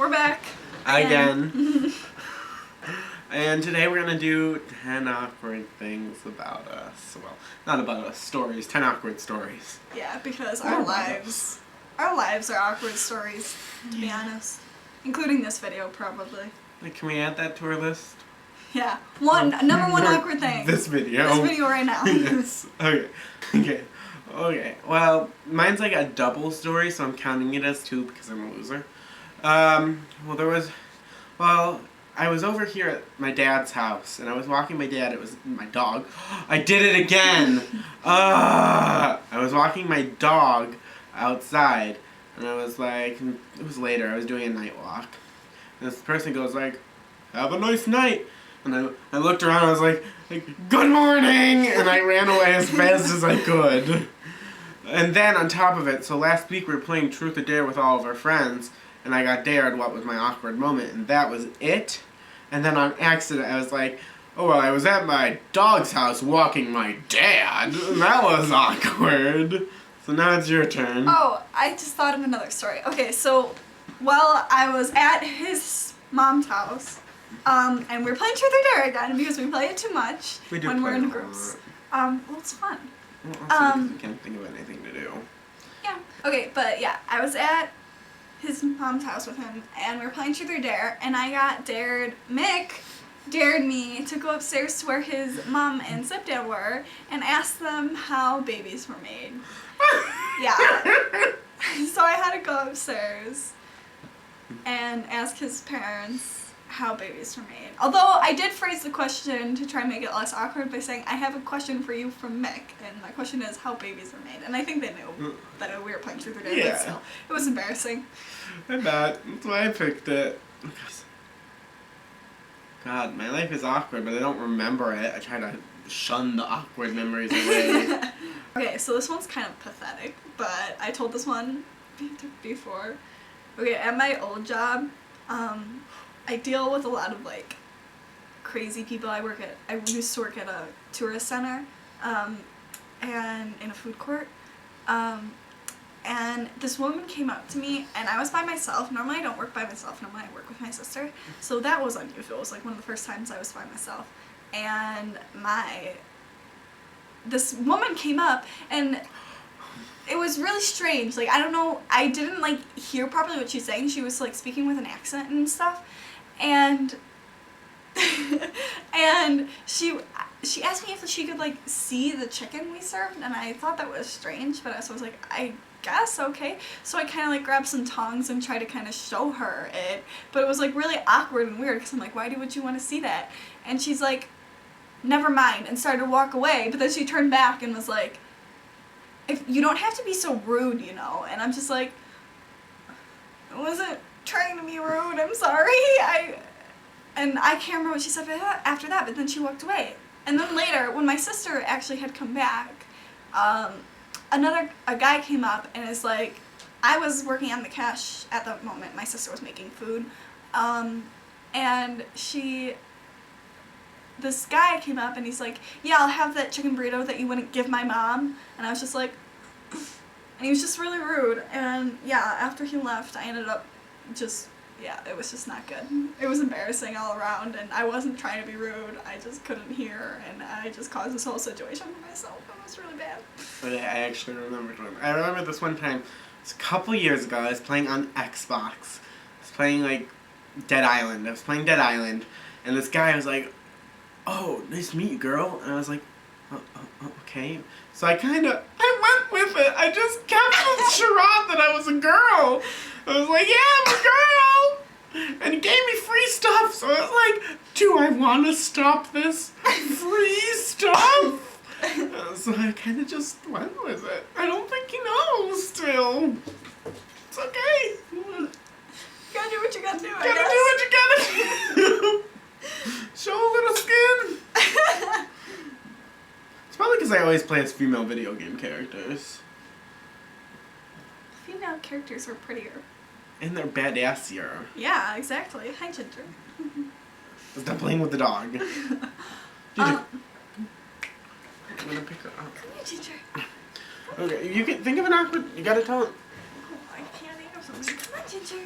we're back. Again. And today we're going to do 10 awkward things about us. Well, not about us, stories. 10 awkward stories. Yeah, because our lives are awkward stories, to be honest. Including this video, probably. Like, can we add that to our list? Yeah. Number one awkward thing. This video. This video right now. Yes. Okay. Well, mine's like a double story, so I'm counting it as 2 because I'm a loser. I was over here at my dad's house, and I was walking my dad. It was my dog. I did it again! I was walking my dog outside, and I was like, it was later, I was doing a night walk. And this person goes like, "Have a nice night." And I looked around, I was like, "Good morning!" And I ran away as fast as I could. And then on top of it, so last week we were playing Truth or Dare with all of our friends, and I got dared what was my awkward moment, and that was it. And then on accident I was like, "Oh well, I was at my dog's house walking my dad." And that was awkward. So now it's your turn. Oh, I just thought of another story. Okay, so while I was at his mom's house, and we were playing Truth or Dare again because we play it too much when we're in groups. Well, it's fun. Also because I can't think of anything to do. Yeah. Okay, but yeah, I was at his mom's house with him, and we were playing Truth or Dare, and I got dared. Mick dared me to go upstairs to where his mom and stepdad were and ask them how babies were made. Yeah. So I had to go upstairs and ask his parents how babies were made. Although I did phrase the question to try and make it less awkward by saying, "I have a question for you from Mick, and my question is how babies are made." And I think they knew that we were playing Truth or Dare, Yeah. but still, it was embarrassing. I bet. That's why I picked it. God, my life is awkward, but I don't remember it. I try to shun the awkward memories away. Okay, so this one's kind of pathetic, but I told this one before. Okay, at my old job, I deal with a lot of like crazy people. I used to work at a tourist center, and in a food court, and this woman came up to me, and I was by myself. Normally I don't work by myself, normally I work with my sister, so that was unusual. It was like one of the first times I was by myself, and this woman came up, and it was really strange. Like, I don't know, I didn't like hear properly what she was saying. She was like speaking with an accent and stuff, and and she asked me if she could like see the chicken we served, and I thought that was strange, but I was like, I guess, okay. So I kind of like grabbed some tongs and tried to kind of show her it, but it was like really awkward and weird because I'm like, why would you want to see that? And she's like, never mind, and started to walk away, but then she turned back and was like, "If you don't have to be so rude, you know." And I'm just like, I wasn't trying to be rude, I'm sorry. And I can't remember what she said after that, but then she walked away. And then later, when my sister actually had come back, a guy came up and is like, I was working on the cash at the moment, my sister was making food, and this guy came up and he's like, "Yeah, I'll have that chicken burrito that you wouldn't give my mom." And I was just like, and he was just really rude. And yeah, after he left, I ended up it was just not good. It was embarrassing all around, and I wasn't trying to be rude. I just couldn't hear, and I just caused this whole situation for myself. It was really bad. But I actually remembered one. I remember this one time, it was a couple years ago, I was playing on Xbox. I was playing like Dead Island. And this guy was like, "Oh, nice to meet you, girl." And I was like, oh, okay. So I went with it. I just kept the charade that I was a girl. I was like, "Yeah, I'm a girl." And he gave me free stuff. So I was like, do I want to stop this free stuff? So I kind of just went with it. I don't think he knows still. It's okay. You gotta do what you gotta do, I Gotta guess. do what you gotta do. Show a little skin. It's probably because I always play as female video game characters. Female characters are prettier. And they're badassier. Yeah, exactly. Hi, Ginger. Stop playing with the dog. Ginger. I'm gonna pick her up. Come here, Ginger. Okay, you can think of an awkward. You gotta tell it. Oh, I can't think of something. Come on, Ginger.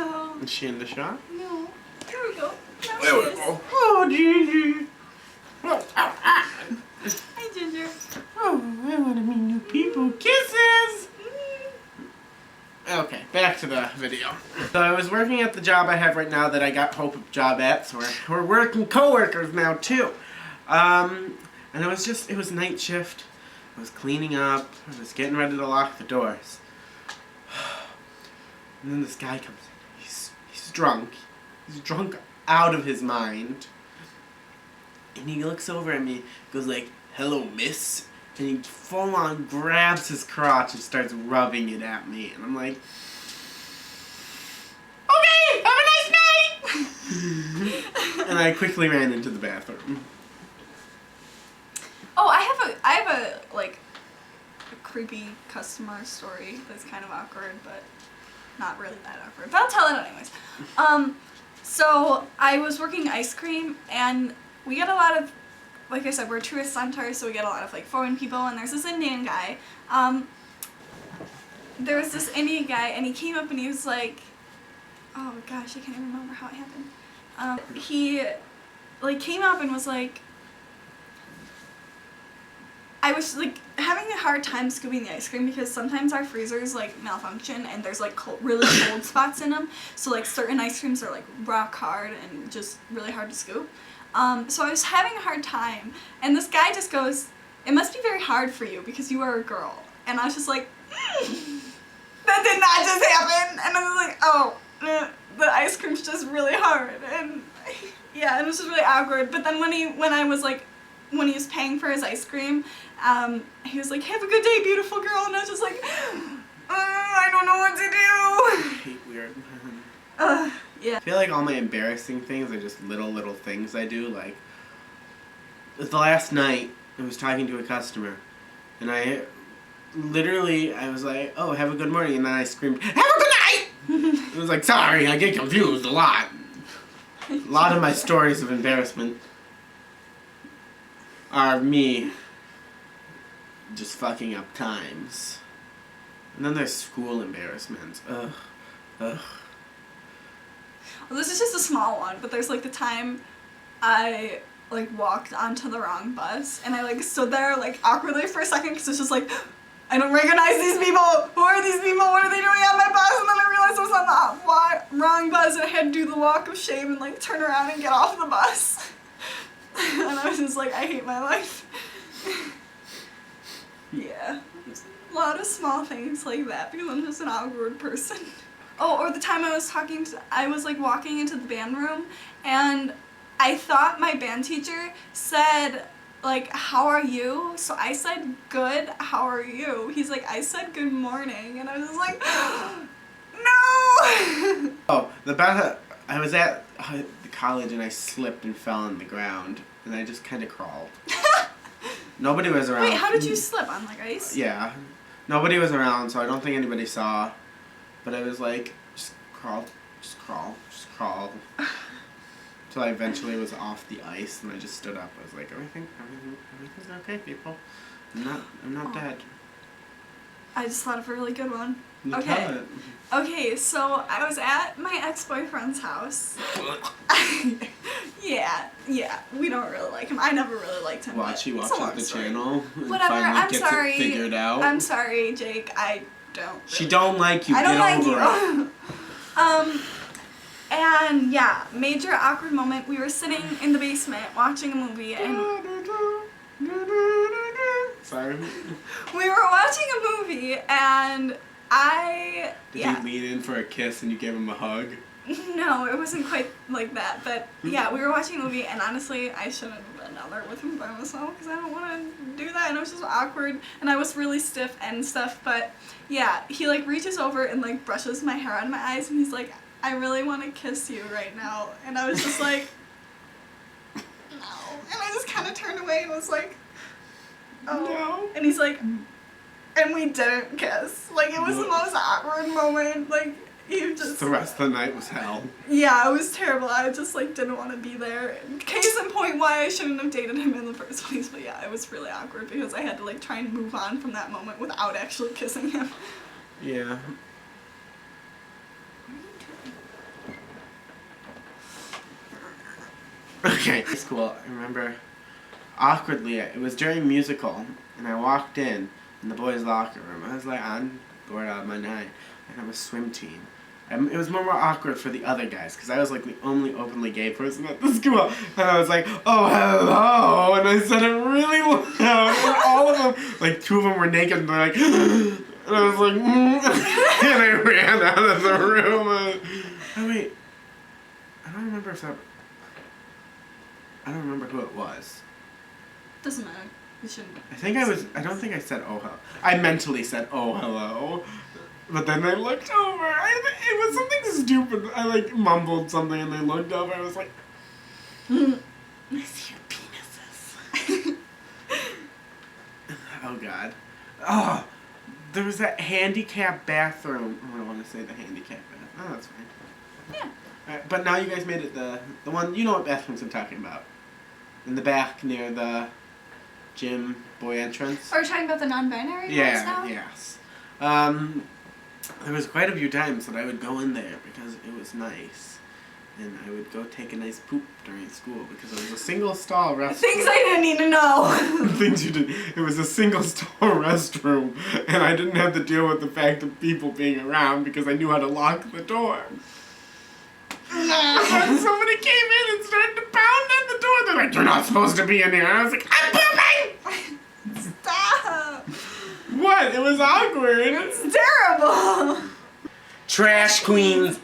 Oh. Is she in the shot? No. Here we go. Now There she we is. go. Oh, Gigi. Hi, Ginger. Oh, I want to meet new people. Kisses! Okay, back to the video. So I was working at the job I have right now that I got Hope job at, so we're working co-workers now too. And it was night shift. I was cleaning up. I was getting ready to lock the doors. And then this guy comes in. He's drunk. He's drunk out of his mind. And he looks over at me, goes like, "Hello, miss." And he full on grabs his crotch and starts rubbing it at me. And I'm like, "Okay, have a nice night!" And I quickly ran into the bathroom. Oh, I have a like a creepy customer story that's kind of awkward, but not really that awkward. But I'll tell it anyways. So I was working ice cream, and we get a lot of, like I said, we're a tourist center, so we get a lot of like foreign people, and there's this Indian guy. There was this Indian guy, and he came up and he was like, oh gosh, I can't even remember how it happened. He like came up and was like, I was like having a hard time scooping the ice cream because sometimes our freezers like malfunction and there's like really cold spots in them. So like certain ice creams are like rock hard and just really hard to scoop. So I was having a hard time, and this guy just goes, "It must be very hard for you because you are a girl." And I was just like, that did not just happen. And I was like, oh, the ice cream's just really hard. And yeah, it was just really awkward. But then when he was paying for his ice cream, he was like, "Have a good day, beautiful girl." And I was just like, I don't know what to do. I hate weird. Yeah. I feel like all my embarrassing things are just little things I do. Like, the last night, I was talking to a customer, and I was like, "Oh, have a good morning," and then I screamed, "Have a good night!" It was like, sorry, I get confused a lot. A lot of my stories of embarrassment are me just fucking up times. And then there's school embarrassments. Ugh. Well, this is just a small one, but there's like the time I like walked onto the wrong bus, and I like stood there like awkwardly for a second because it's just like, I don't recognize these people. Who are these people? What are they doing on my bus? And then I realized I was on the wrong bus, and I had to do the walk of shame and like turn around and get off the bus. And I was just like, I hate my life. Yeah, a lot of small things like that because I'm just an awkward person. Oh, or the time I was like walking into the band room, and I thought my band teacher said like, "How are you?" So I said, "Good, how are you?" He's like, "I said good morning," and I was like, no. Oh, I was at the college and I slipped and fell on the ground, and I just kind of crawled. Nobody was around. Wait, how did you slip on like ice? Yeah, nobody was around, so I don't think anybody saw. But I was like, just crawl. Until I eventually was off the ice, and I just stood up. I was like, everything's okay, people. I'm not dead. I just thought of a really good one. You Okay. tell it. Okay, so I was at my ex-boyfriend's house. Yeah, we don't really like him. I never really liked him. He but it's a long watches the story. channel and Whatever, finally I'm gets sorry. it figured out. I'm sorry, Jake. I don't. She really- don't like you. I don't Get like over you. And yeah, major awkward moment. We were sitting in the basement watching a movie, and Sorry. we were watching a movie, and Did he lean in for a kiss and you gave him a hug? No, it wasn't quite like that, but yeah, we were watching a movie, and honestly, I shouldn't have been out there with him by myself because I don't want to do that, and it was just awkward, and I was really stiff and stuff, but yeah, he like reaches over and like brushes my hair on my eyes, and he's like, "I really want to kiss you right now," and I was just like, no, and I just kind of turned away and was like, oh, No. and he's like, and we didn't kiss, like it was the most awkward moment, like. You just, The rest of the night was hell. yeah, it was terrible. I just like didn't want to be there. Case in point, why I shouldn't have dated him in the first place. But yeah, it was really awkward because I had to like try and move on from that moment without actually kissing him. Yeah. Okay. School. I remember awkwardly. It was during musical, and I walked in the boys' locker room. I was like on board out of my nine, and I'm a swim team. And it was more awkward for the other guys because I was like the only openly gay person at the school, and I was like, "Oh, hello," and I said it really loud, and all of them, like 2 of them were naked, and they're like, and I was like, and I ran out of the room. Oh wait, I don't remember if that. I don't remember who it was. Doesn't matter. We shouldn't. I don't think I said oh hello. I mentally said oh hello. But then they looked over. It was something stupid. I like mumbled something and they looked over. I was like, I see your penises. Oh God. Oh, there was that handicap bathroom. Oh, I don't want to say the handicap bathroom. Oh, that's fine. Yeah. Alright, but now you guys made it the one. You know what bathrooms I'm talking about. In the back near the gym boy entrance. Are we talking about the non-binary ones now? Yes. There was quite a few times that I would go in there because it was nice. And I would go take a nice poop during school because it was a single stall restroom. Things I didn't need to know. Things you did. It was a single stall restroom, and I didn't have to deal with the fact of people being around because I knew how to lock the door. And somebody came in and started to pound at the door. They're like, "You're not supposed to be in here." I was like, "I'm pooping!" Stop. What? It was awkward. It's terrible. Trash queens.